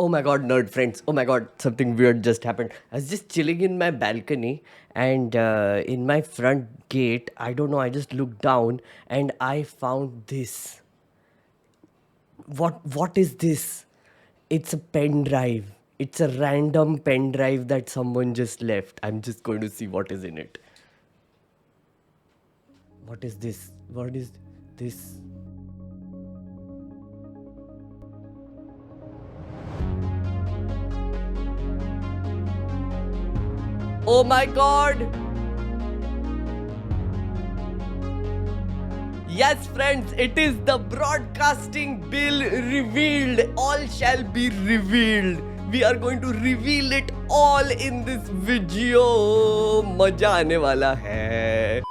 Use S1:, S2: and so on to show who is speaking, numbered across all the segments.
S1: Oh my god, nerd friends. Oh my god, something weird just happened. I was just chilling in my balcony and in my front gate, I don't know, I just looked down and I found this. What is this? It's a pen drive. It's a random pen drive that someone just left. I'm just going to see what is in it. What is this? What is this? Oh my god! Yes, friends, it is the broadcasting bill revealed. All shall be revealed. We are going to reveal it all in this video. मजा आने वाला है.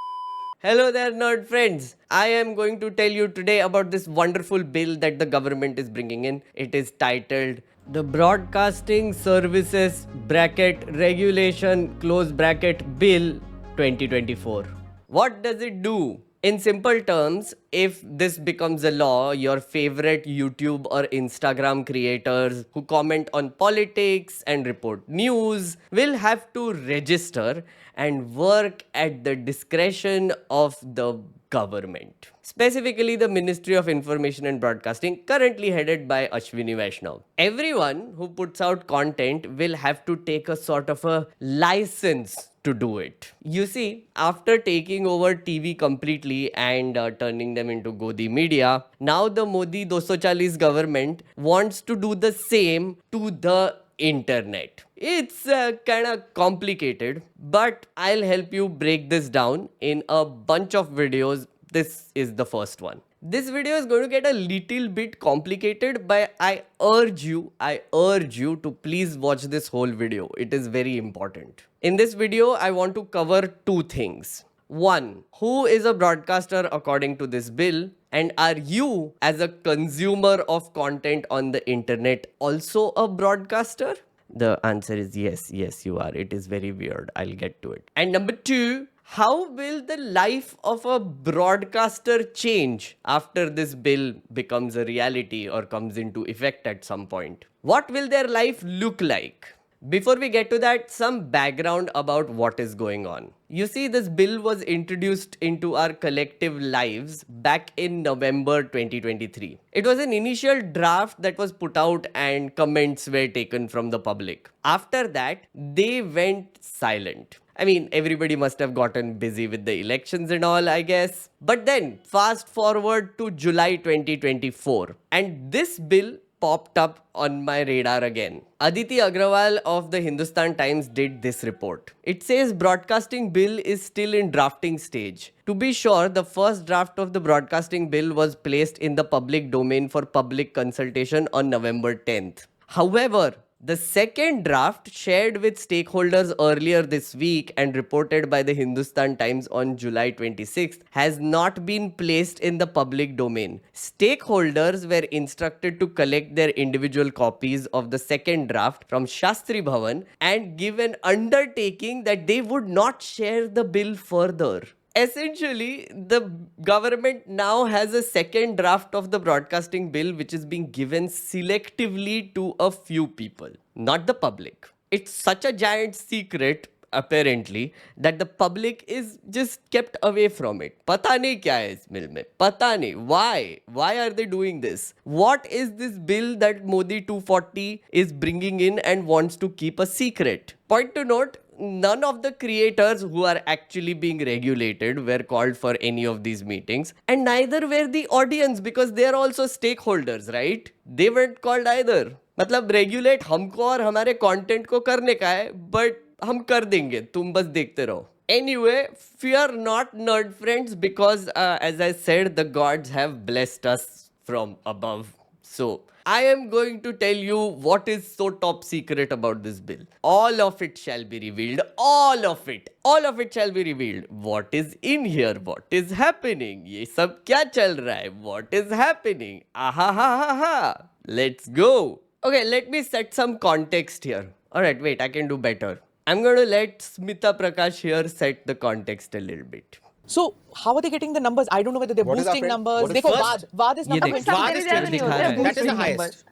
S1: Hello there, nerd friends. I am going to tell you today about this wonderful bill that the government is bringing in. It is titled the Broadcasting Services bracket Regulation close bracket Bill 2024. What does it do? In simple terms, if this becomes a law, your favorite YouTube or Instagram creators who comment on politics and report news will have to register and work at the discretion of the government. Specifically, the Ministry of Information and Broadcasting, currently headed by Ashwini Vaishnav. Everyone who puts out content will have to take a sort of a license to do it. You see, after taking over TV completely and turning them into Godi Media, now the Modi 240 government wants to do the same to the internet. It's kind of complicated, but I'll help you break this down in a bunch of videos. This is the first one. This video is going to get a little bit complicated, but I urge you to please watch this whole video. It is very important. In this video, I want to cover two things. One, who is a broadcaster according to this bill? And are you, as a consumer of content on the internet, also a broadcaster? The answer is yes, you are. It is very weird. I'll get to it. And number two, how will the life of a broadcaster change after this bill becomes a reality or comes into effect at some point? What will their life look like? Before we get to that, some background about what is going on. You see, this bill was introduced into our collective lives back in November 2023. It was an initial draft that was put out and comments were taken from the public. After that, they went silent. I mean, everybody must have gotten busy with the elections and all, I guess. But then, fast forward to July 2024, and this bill popped up on my radar again. Aditi Agrawal of the Hindustan Times did this report. It says broadcasting bill is still in drafting stage. To be sure, the first draft of the broadcasting bill was placed in the public domain for public consultation on November 10th. However, the second draft, shared with stakeholders earlier this week and reported by the Hindustan Times on July 26th, has not been placed in the public domain. Stakeholders were instructed to collect their individual copies of the second draft from Shastri Bhavan and give an undertaking that they would not share the bill further. Essentially, the government now has a second draft of the broadcasting bill which is being given selectively to a few people, not the public. It's such a giant secret, apparently, that the public is just kept away from it. Pata nahi kya hai is bill mein. Pata nahi. Why? Why are they doing this? What is this bill that Modi 240 is bringing in and wants to keep a secret? Point to note, none of the creators who are actually being regulated were called for any of these meetings, and neither were the audience because they are also stakeholders, right? They weren't called either. मतलब regulate हमको और हमारे content को करने का है, but हम कर देंगे, तुम बस देखते रहो. Anyway, fear not, nerd friends, because as I said, the gods have blessed us from above. So, I am going to tell you what is so top secret about this bill. All of it shall be revealed. All of it. All of it shall be revealed. What is in here? What is happening? ये सब क्या चल रहा है? What is happening? Aha ha ha ha. Let's go. Okay, let me set some context here. Alright, wait, I can do better. I'm going to let Smita Prakash here set the context a little bit.
S2: So how are they getting the numbers? I don't know whether they're boosting numbers. देखो, Vaad is number
S1: देख,
S2: 1.
S1: Vaad is दिखा रहा है.
S2: That is the highest.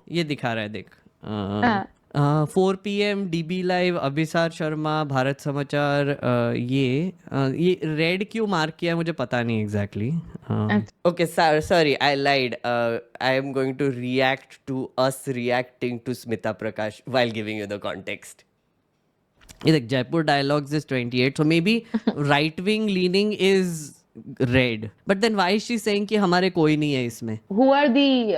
S1: ये दिखा रहा है, देख. 4 p.m. DB Live, अभिसार शर्मा, भारत समाचार, ये रेड क्यों मार्क किया है मुझे पता नहीं exactly. Okay, sorry, I lied. I am going to react to us reacting to Smita Prakash while giving you the context. Like Jaipur Dialogues is 28, so maybe right wing leaning is red. But then why is she saying कि हमारे कोई नहीं है इसमें?
S3: Who are the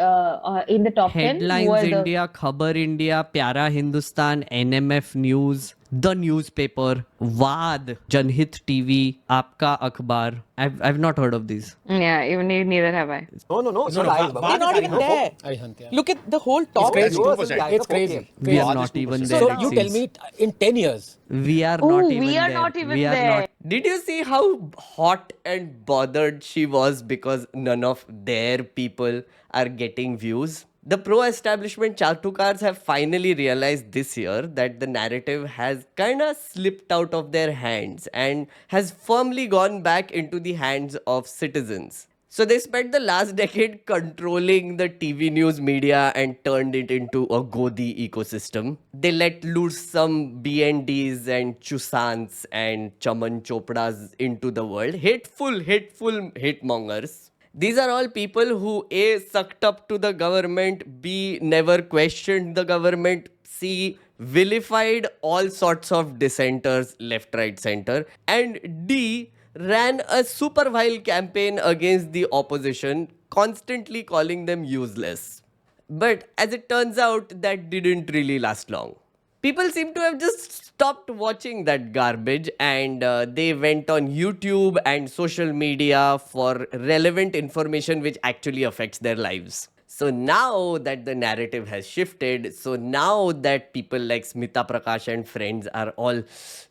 S3: in the top 10? Who
S1: Headlines
S3: are the
S1: India, Khabar India, Pyara Hindustan, NMF News, The Newspaper, Vaad, Janhit TV, Aapka Akhbar. I've not heard of these.
S3: Yeah, even neither have I.
S4: No, it's not live.
S2: They're not even there.
S4: Arihant, yeah.
S2: Look at the whole top.
S4: Crazy.
S2: rows
S4: 2%.
S2: in the
S4: It's
S2: IIFL
S4: crazy.
S2: game.
S1: We are not even there.
S4: So
S1: it
S4: you tell
S1: seems.
S4: me in 10 years.
S1: We are
S3: Ooh,
S1: not even
S3: we are
S1: there.
S3: not even
S1: We are
S3: there.
S1: not. Did you see how hot and bothered she was because none of their people are getting views? The pro-establishment Chatukars have finally realized this year that the narrative has kind of slipped out of their hands and has firmly gone back into the hands of citizens. So they spent the last decade controlling the TV news media and turned it into a Godi ecosystem. They let loose some BNDs and Chusans and Chaman Chopras into the world. Hateful hitmongers. These are all people who A, sucked up to the government, B, never questioned the government, C, vilified all sorts of dissenters left, right, center, and D, ran a super vile campaign against the opposition, constantly calling them useless. But as it turns out, that didn't really last long. People seem to have just stopped watching that garbage and they went on YouTube and social media for relevant information which actually affects their lives. So now that the narrative has shifted, so now that people like Smita Prakash and friends are all,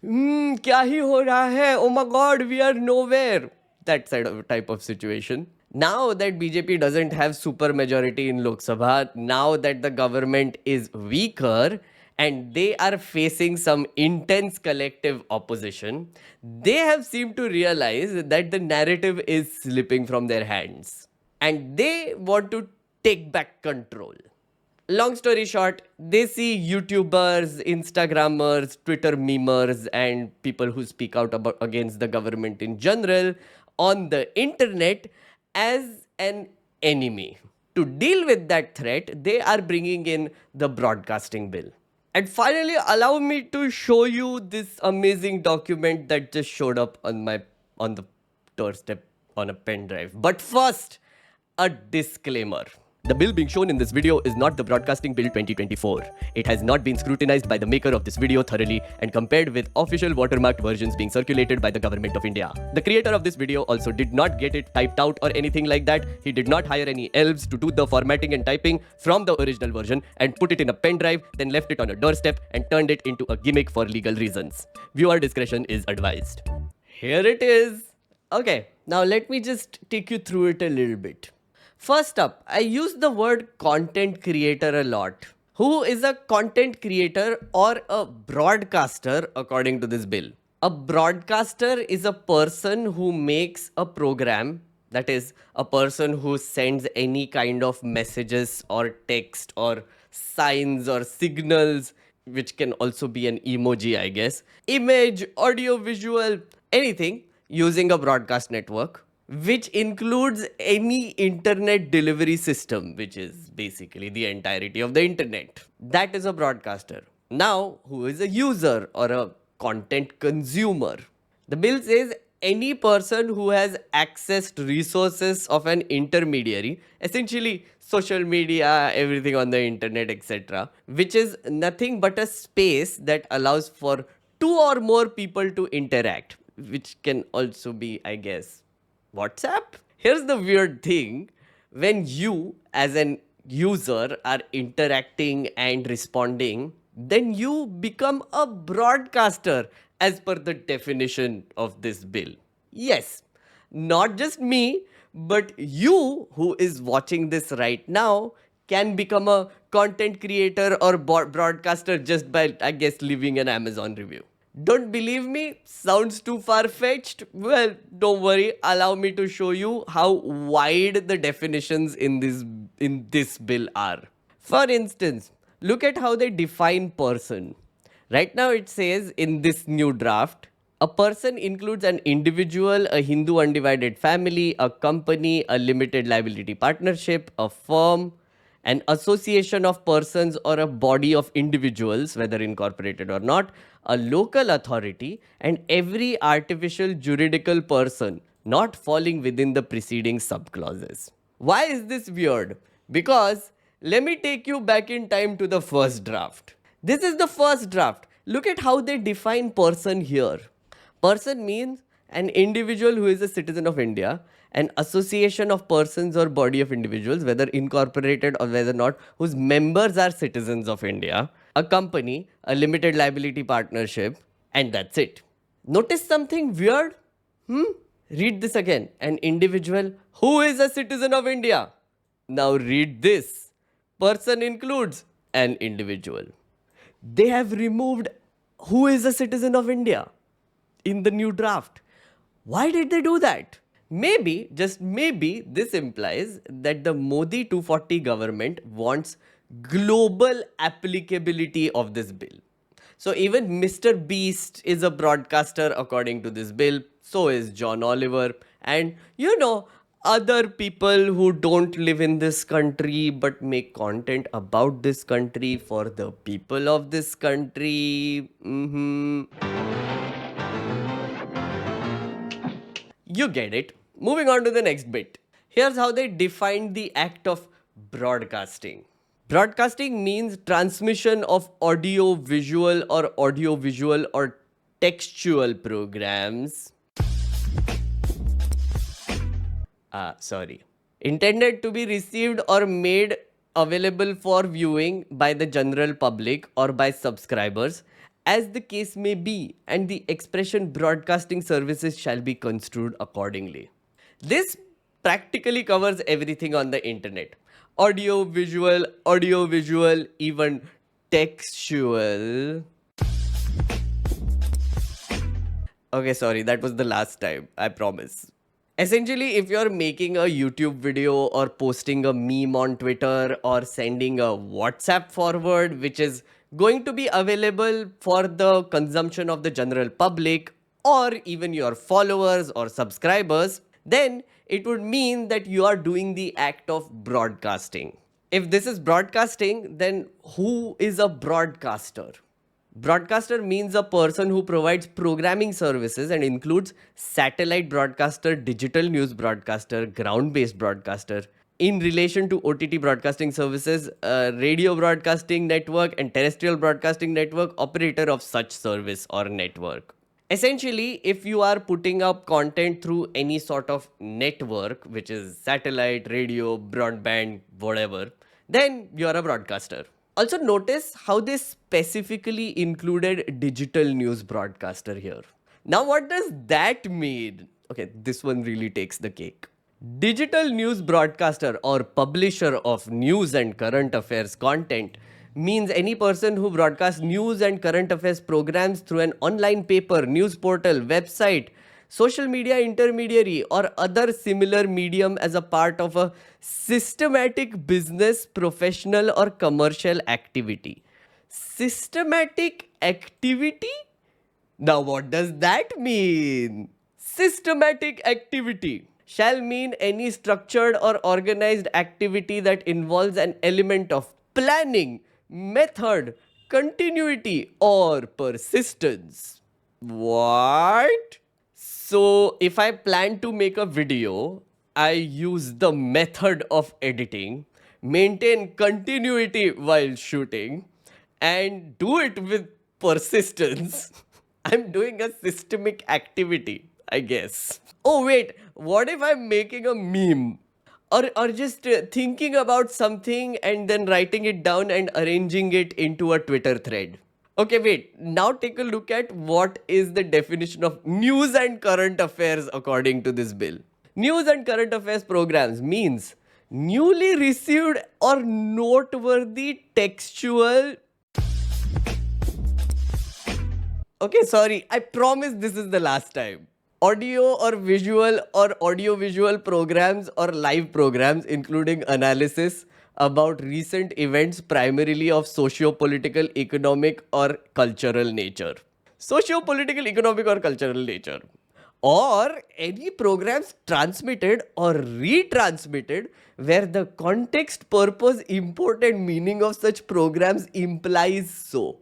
S1: क्या ही हो रहा है? Oh my God, we are nowhere. That type of situation. Now that BJP doesn't have super majority in Lok Sabha, now that the government is weaker and they are facing some intense collective opposition, they have seemed to realize that the narrative is slipping from their hands and they want to take back control. Long story short, they see YouTubers, Instagrammers, Twitter memers, and people who speak out against the government in general on the internet as an enemy. To deal with that threat, they are bringing in the broadcasting bill. And finally, allow me to show you this amazing document that just showed up on the doorstep on a pen drive. But first, a disclaimer. The bill being shown in this video is not the Broadcasting Bill 2024. It has not been scrutinized by the maker of this video thoroughly and compared with official watermarked versions being circulated by the Government of India. The creator of this video also did not get it typed out or anything like that. He did not hire any elves to do the formatting and typing from the original version and put it in a pen drive, then left it on a doorstep and turned it into a gimmick for legal reasons. Viewer discretion is advised. Here it is. Okay, now let me just take you through it a little bit. First up, I use the word content creator a lot. Who is a content creator or a broadcaster according to this bill? A broadcaster is a person who makes a program, that is, a person who sends any kind of messages or text or signs or signals, which can also be an emoji, I guess, image, audio, visual, anything using a broadcast network, which includes any internet delivery system, which is basically the entirety of the internet. That is a broadcaster. Now, who is a user or a content consumer? The bill says any person who has accessed resources of an intermediary, essentially social media, everything on the internet, etc., which is nothing but a space that allows for two or more people to interact, which can also be, I guess, WhatsApp? Here's the weird thing. When you, as an user, are interacting and responding, then you become a broadcaster as per the definition of this bill. Yes, not just me, but you who is watching this right now can become a content creator or broadcaster just by, I guess, leaving an Amazon review. Don't believe me? Sounds too far-fetched? Well, don't worry. Allow me to show you how wide the definitions in this bill are. For instance, look at how they define person. Right now it says in this new draft, a person includes an individual, a Hindu undivided family, a company, a limited liability partnership, a firm, an association of persons or a body of individuals, whether incorporated or not, a local authority, and every artificial juridical person not falling within the preceding subclauses. Why is this weird? Because let me take you back in time to the first draft. This is the first draft. Look at how they define person here. Person means an individual who is a citizen of India, an association of persons or body of individuals, whether incorporated or whether not, whose members are citizens of India, a company, a limited liability partnership, and that's it. Notice something weird? Read this again. An individual who is a citizen of India. Now read this. Person includes an individual. They have removed who is a citizen of India in the new draft. Why did they do that? Maybe, just maybe, this implies that the Modi 240 government wants global applicability of this bill. So even Mr. Beast is a broadcaster according to this bill. So is John Oliver. And other people who don't live in this country but make content about this country for the people of this country. You get it. Moving on to the next bit. Here's how they defined the act of broadcasting. Broadcasting means transmission of audio-visual or textual programs. Intended to be received or made available for viewing by the general public or by subscribers, as the case may be, and the expression broadcasting services shall be construed accordingly. This practically covers everything on the internet. Audio, visual, even textual. Okay, sorry, that was the last time, I promise. Essentially, if you're making a YouTube video or posting a meme on Twitter or sending a WhatsApp forward, which is going to be available for the consumption of the general public or even your followers or subscribers, then it would mean that you are doing the act of broadcasting. If this is broadcasting, then who is a broadcaster? Broadcaster means a person who provides programming services and includes satellite broadcaster, digital news broadcaster, ground-based broadcaster. In relation to OTT broadcasting services, radio broadcasting network and terrestrial broadcasting network, operator of such service or network. Essentially, if you are putting up content through any sort of network, which is satellite, radio, broadband, whatever, then you're a broadcaster. Also notice how they specifically included digital news broadcaster here. Now what does that mean? Okay, this one really takes the cake. Digital news broadcaster or publisher of news and current affairs content means any person who broadcasts news and current affairs programs through an online paper, news portal, website, social media intermediary or other similar medium as a part of a systematic business, professional or commercial activity. Systematic activity? Now what does that mean? Systematic activity shall mean any structured or organized activity that involves an element of planning, method, continuity or persistence. What? So if I plan to make a video, I use the method of editing, maintain continuity while shooting, and do it with persistence. I'm doing a systemic activity, I guess. Oh wait, what if I'm making a meme? Or just thinking about something and then writing it down and arranging it into a Twitter thread. Okay, wait. Now take a look at what is the definition of news and current affairs according to this bill. News and current affairs programs means newly received or noteworthy textual... Okay, sorry. I promise this is the last time. Audio or visual or audio-visual programs or live programs including analysis, about recent events primarily of socio-political, economic or cultural nature. Socio-political, economic or cultural nature. Or any programs transmitted or retransmitted where the context, purpose, import and meaning of such programs implies so.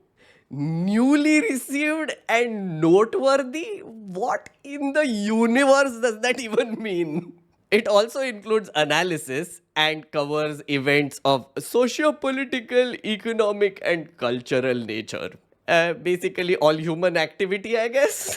S1: Newly received and noteworthy? What in the universe does that even mean? It also includes analysis and covers events of socio-political, economic and cultural nature. Basically all human activity, I guess.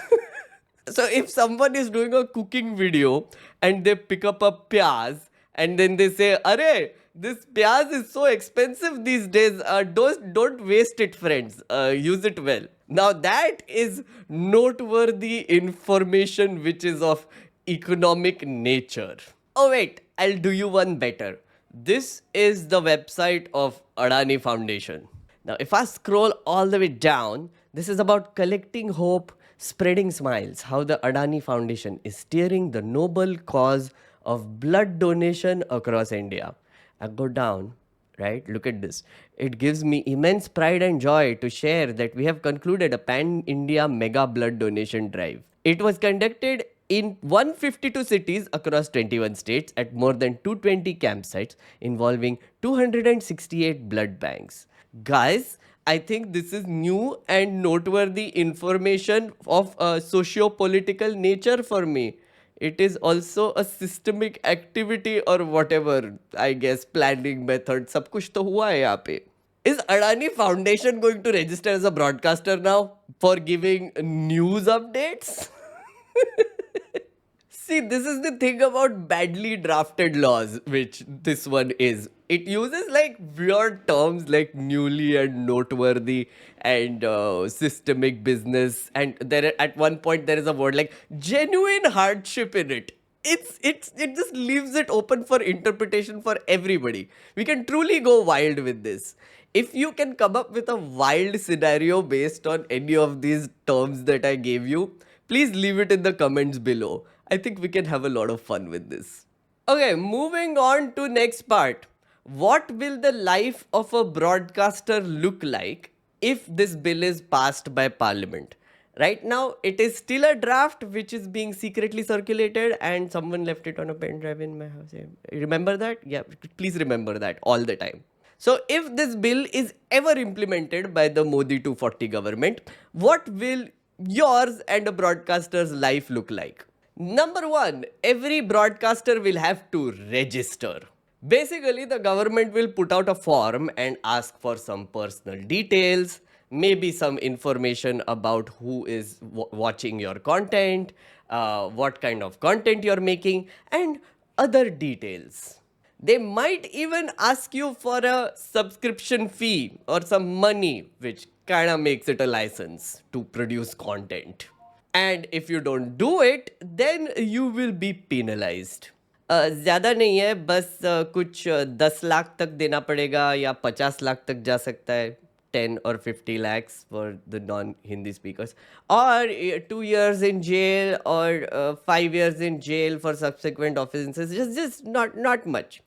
S1: So if someone is doing a cooking video and they pick up a pyaz and then they say, "Arey, this pyaz is so expensive these days. Don't waste it, friends. Use it well." Now that is noteworthy information which is of economic nature. Oh wait, I'll do you one better. This is the website of Adani Foundation. Now, if I scroll all the way down, this is about collecting hope, spreading smiles, how the Adani Foundation is steering the noble cause of blood donation across India. I go down, right? Look at this. It gives me immense pride and joy to share that we have concluded a pan-India mega blood donation drive. It was conducted in 152 cities across 21 states at more than 220 campsites involving 268 blood banks. Guys, I think this is new and noteworthy information of a socio-political nature for me. It is also a systemic activity or whatever, I guess, planning method. सब कुछ तो हुआ है यहाँ पे. Is Adani Foundation going to register as a broadcaster now for giving news updates? See, this is the thing about badly drafted laws, which this one is. It uses like weird terms like newly and noteworthy and systemic business. And there at one point there is a word like genuine hardship in it. It just leaves it open for interpretation for everybody. We can truly go wild with this. If you can come up with a wild scenario based on any of these terms that I gave you, please leave it in the comments below. I think we can have a lot of fun with this. Okay, moving on to next part. What will the life of a broadcaster look like if this bill is passed by parliament? Right now, it is still a draft which is being secretly circulated and someone left it on a pen drive in my house. Remember that? Yeah, please remember that all the time. So if this bill is ever implemented by the Modi 240 government, what will yours and a broadcaster's life look like? Number one, every broadcaster will have to register. Basically, the government will put out a form and ask for some personal details, maybe some information about who is watching your content, what kind of content you're making, and other details. They might even ask you for a subscription fee or some money, which kind of makes it a license to produce content. And if you don't do it, then you will be penalized. ज़्यादा नहीं है, बस कुछ 10 लाख तक देना पड़ेगा या 50 लाख तक जा सकता है, 10 or 50 lakhs for the non-Hindi speakers, or 2 years in jail or 5 years in jail for subsequent offenses. Just not much.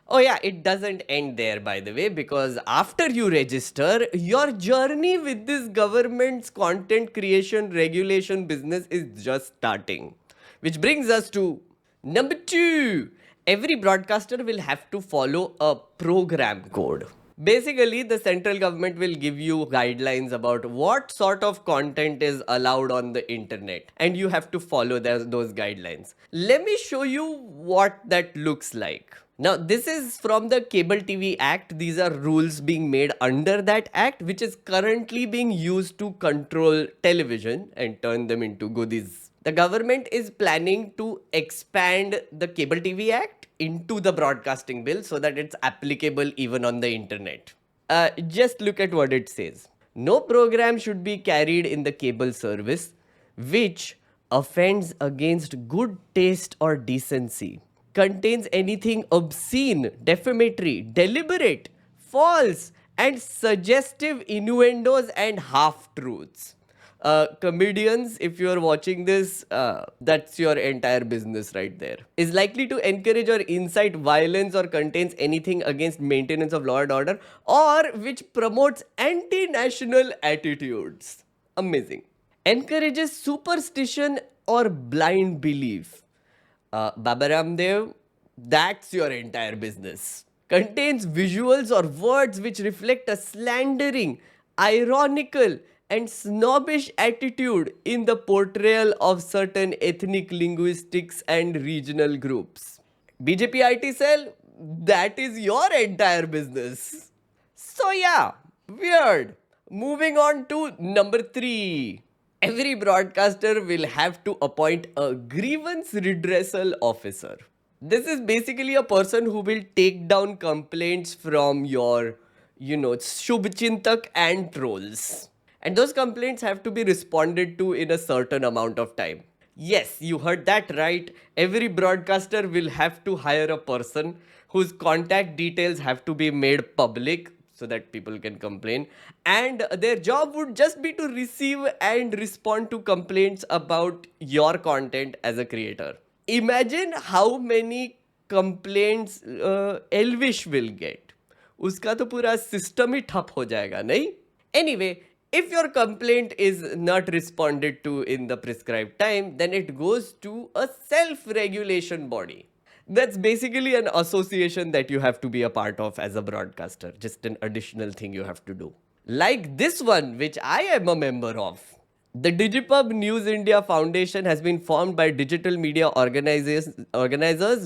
S1: Oh yeah, it doesn't end there, by the way, because after you register, your journey with this government's content creation regulation business is just starting. Which brings us to number 2. Every broadcaster will have to follow a program code. Basically, the central government will give you guidelines about what sort of content is allowed on the internet, and you have to follow those guidelines. Let me show you what that looks like. Now, this is from the Cable TV Act. These are rules being made under that act, which is currently being used to control television and turn them into goodies. The government is planning to expand the Cable TV Act into the broadcasting bill so that it's applicable even on the internet. Just look at what it says. No program should be carried in the cable service which offends against good taste or decency, contains anything obscene, defamatory, deliberate, false, and suggestive innuendos and half-truths. Comedians, if you are watching this, that's your entire business right there. Is likely to encourage or incite violence or contains anything against maintenance of law and order or which promotes anti-national attitudes. Amazing. Encourages superstition or blind belief. Baba Ramdev, that's your entire business. Contains visuals or words which reflect a slandering, ironical, and snobbish attitude in the portrayal of certain ethnic linguistics and regional groups. BJP IT cell, that is your entire business. So yeah, weird. Moving on to number 3. Every broadcaster will have to appoint a grievance redressal officer. This is basically a person who will take down complaints from your, Shubchintak and trolls. And those complaints have to be responded to in a certain amount of time. Yes, you heard that right. Every broadcaster will have to hire a person whose contact details have to be made public so that people can complain. And their job would just be to receive and respond to complaints about your content as a creator. Imagine how many complaints Elvish will get. उसका तो पूरा system ही ठप हो जाएगा, नहीं? Anyway, if your complaint is not responded to in the prescribed time, then it goes to a self-regulation body. That's basically an association that you have to be a part of as a broadcaster. Just an additional thing you have to do. Like this one, which I am a member of. The Digipub News India Foundation has been formed by digital media organizers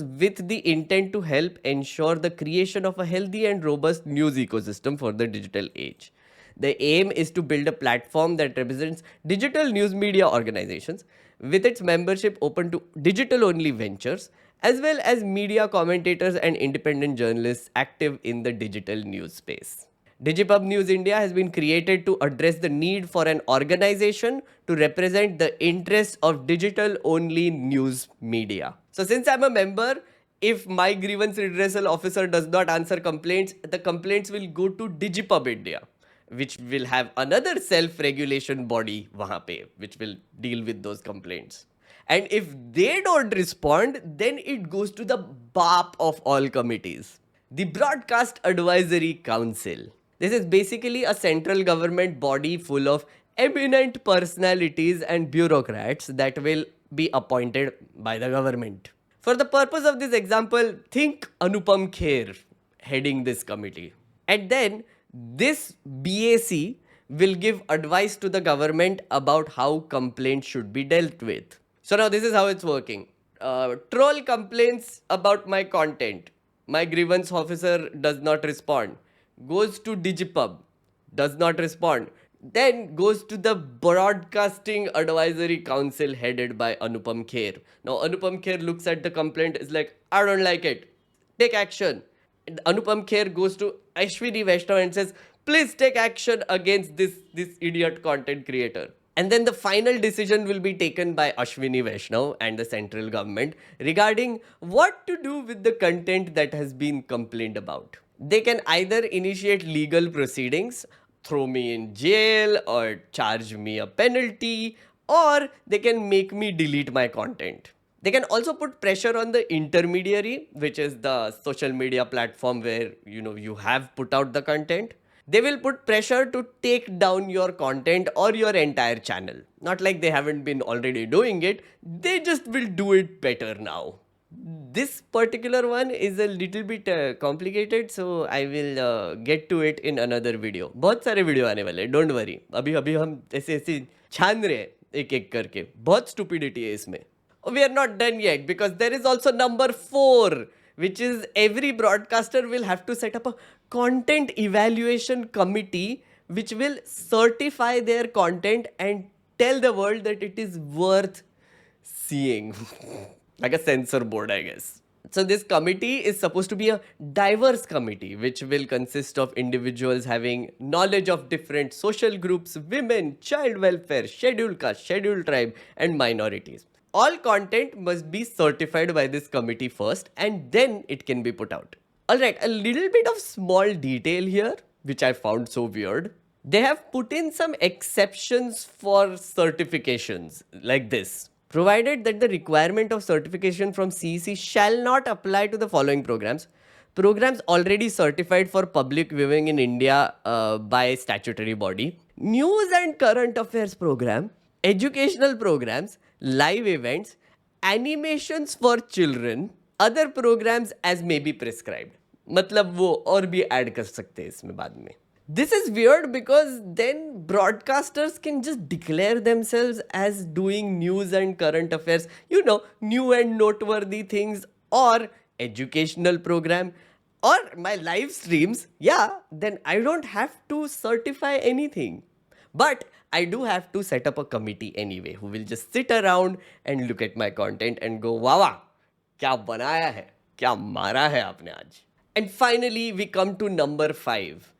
S1: with the intent to help ensure the creation of a healthy and robust news ecosystem for the digital age. The aim is to build a platform that represents digital news media organizations with its membership open to digital-only ventures as well as media commentators and independent journalists active in the digital news space. Digipub News India has been created to address the need for an organization to represent the interests of digital-only news media. So since I'm a member, if my grievance redressal officer does not answer complaints, the complaints will go to Digipub India, which will have another self-regulation body wahan pe, which will deal with those complaints. And if they don't respond, then it goes to the BAP of all committees, the Broadcast Advisory Council. This is basically a central government body full of eminent personalities and bureaucrats that will be appointed by the government. For the purpose of this example, think Anupam Kher heading this committee. And then this BAC will give advice to the government about how complaints should be dealt with. So now this is how it's working. Troll complains about my content. My grievance officer does not respond. Goes to Digipub. Does not respond. Then goes to the Broadcasting Advisory Council headed by Anupam Kher. Now Anupam Kher looks at the complaint, is like, I don't like it. Take action. And Anupam Kher goes to Ashwini Vaishnav and says, please take action against this idiot content creator. And then the final decision will be taken by Ashwini Vaishnav and the central government regarding what to do with the content that has been complained about. They can either initiate legal proceedings, throw me in jail or charge me a penalty, or they can make me delete my content. They can also put pressure on the intermediary, which is the social media platform where you have put out the content. They will put pressure to take down your content or your entire channel. Not like they haven't been already doing it, they just will do it better now. This particular one is a little bit complicated, so I will get to it in another video. बहुत सारे video आने वाले, don't worry. अभी हम ऐसे छान रहे हैं एक-एक करके. बहुत stupidity है इसमें. We are not done yet because there is also number 4, which is every broadcaster will have to set up a content evaluation committee which will certify their content and tell the world that it is worth seeing. Like a censor board, I guess. So this committee is supposed to be a diverse committee which will consist of individuals having knowledge of different social groups, women, child welfare, scheduled caste, scheduled tribe, and minorities. All content must be certified by this committee first and then it can be put out. Alright, a little bit of small detail here which I found so weird. They have put in some exceptions for certifications like this. Provided that the requirement of certification from CEC shall not apply to the following programs. Programs already certified for public viewing in India by statutory body. News and current affairs program, educational programs, live events, animations for children, other programs as may be prescribed. मतलब वो और भी add कर सकते हैं इसमें बाद में. This is weird because then broadcasters can just declare themselves as doing news and current affairs, you know, new and noteworthy things, or educational program, or my live streams. Yeah, then I don't have to certify anything. But I do have to set up a committee anyway who will just sit around and look at my content and go, wow, wow, क्या बनाया है, क्या मारा है आपने आज. And finally, we come to number 5.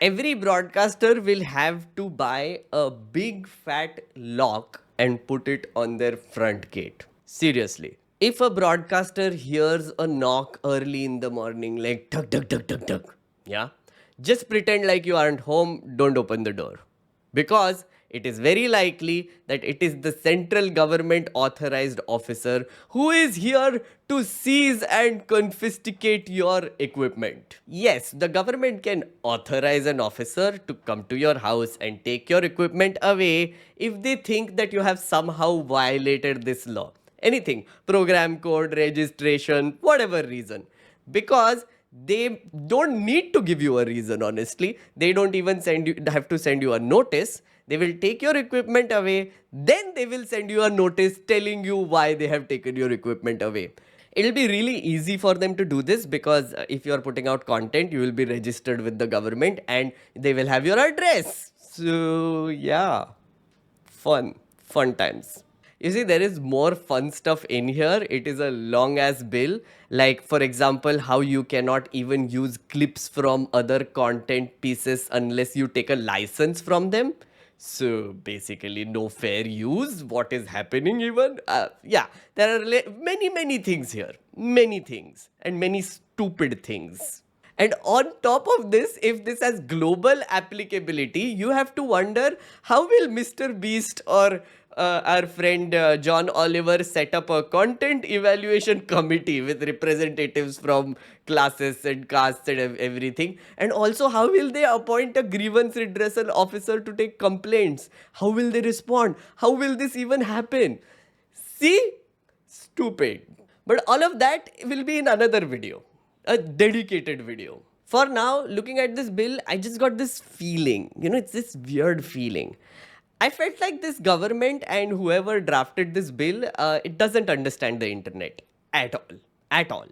S1: Every broadcaster will have to buy a big fat lock and put it on their front gate. Seriously. If a broadcaster hears a knock early in the morning, like tug, tug, tug, tug, tug, yeah, just pretend like you aren't home, don't open the door. Because it is very likely that it is the central government authorized officer who is here to seize and confiscate your equipment. Yes, the government can authorize an officer to come to your house and take your equipment away if they think that you have somehow violated this law. Anything, program code, registration, whatever reason. Because they don't need to give you a reason, honestly. They don't even have to send you a notice. They will take your equipment away. Then they will send you a notice telling you why they have taken your equipment away. It'll be really easy for them to do this because if you're putting out content, you will be registered with the government and they will have your address. So yeah, fun times. You see, there is more fun stuff in here. It is a long ass bill. Like, for example, how you cannot even use clips from other content pieces unless you take a license from them. So basically, no fair use. What is happening even? Yeah, there are many things here. Many things. And many stupid things. And on top of this, if this has global applicability, you have to wonder how will Mr. Beast or our friend John Oliver set up a content evaluation committee with representatives from classes and castes and everything. And also, how will they appoint a grievance redressal officer to take complaints? How will they respond? How will this even happen? See? Stupid. But all of that will be in another video. A dedicated video. For now, looking at this bill, I just got this feeling. You know, it's this weird feeling. I felt like this government and whoever drafted this bill, it doesn't understand the internet at all. At all.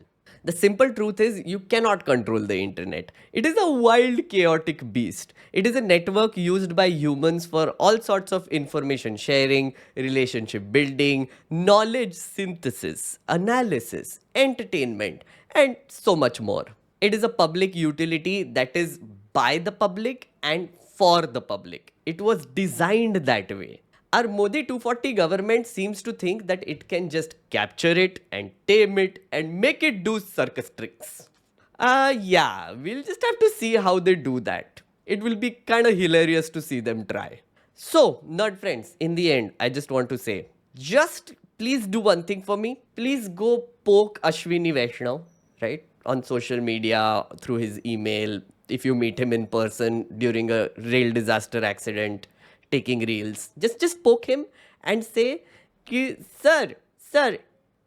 S1: The simple truth is you cannot control the internet. It is a wild, chaotic beast. It is a network used by humans for all sorts of information sharing, relationship building, knowledge synthesis, analysis, entertainment, and so much more. It is a public utility that is by the public and for the public. It was designed that way. Our Modi 240 government seems to think that it can just capture it and tame it and make it do circus tricks. Yeah, we'll just have to see how they do that. It will be kind of hilarious to see them try. So, nerd friends, in the end, I just want to say, just please do one thing for me. Please go poke Ashwini Vaishnav, right? On social media, through his email, if you meet him in person during a rail disaster accident, taking reels, just poke him and say, sir,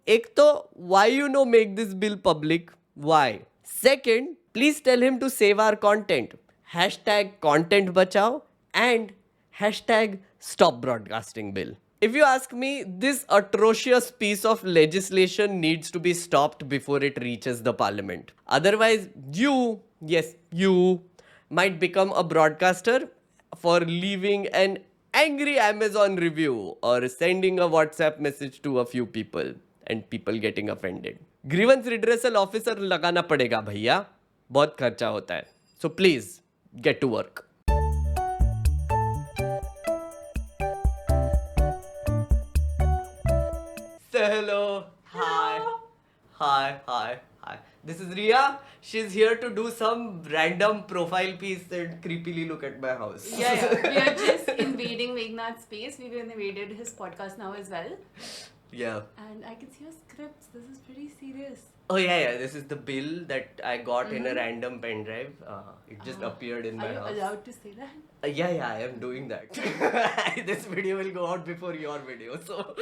S1: ek to, why you no make this bill public? Why? Second, please tell him to save our content. Hashtag content bachao and hashtag stop broadcasting bill. If you ask me, this atrocious piece of legislation needs to be stopped before it reaches the parliament. Otherwise, you might become a broadcaster for leaving an angry Amazon review or sending a WhatsApp message to a few people and people getting offended. Grievance redressal officer लगाना पड़ेगा भैया, बहुत खर्चा होता है. So please get to work. Say hello. Hi. This is Ria. She's here to do some random profile piece and creepily look at my house.
S5: Yeah. We are just invading Meghnad's space. We've invaded his podcast now as well.
S1: Yeah.
S5: And I can see your scripts. This is pretty serious.
S1: Oh yeah. This is the bill that I got in a random pen drive. It just appeared in my
S5: Are you
S1: house.
S5: allowed to say that?
S1: Yeah, I am doing that. This video will go out before your video, so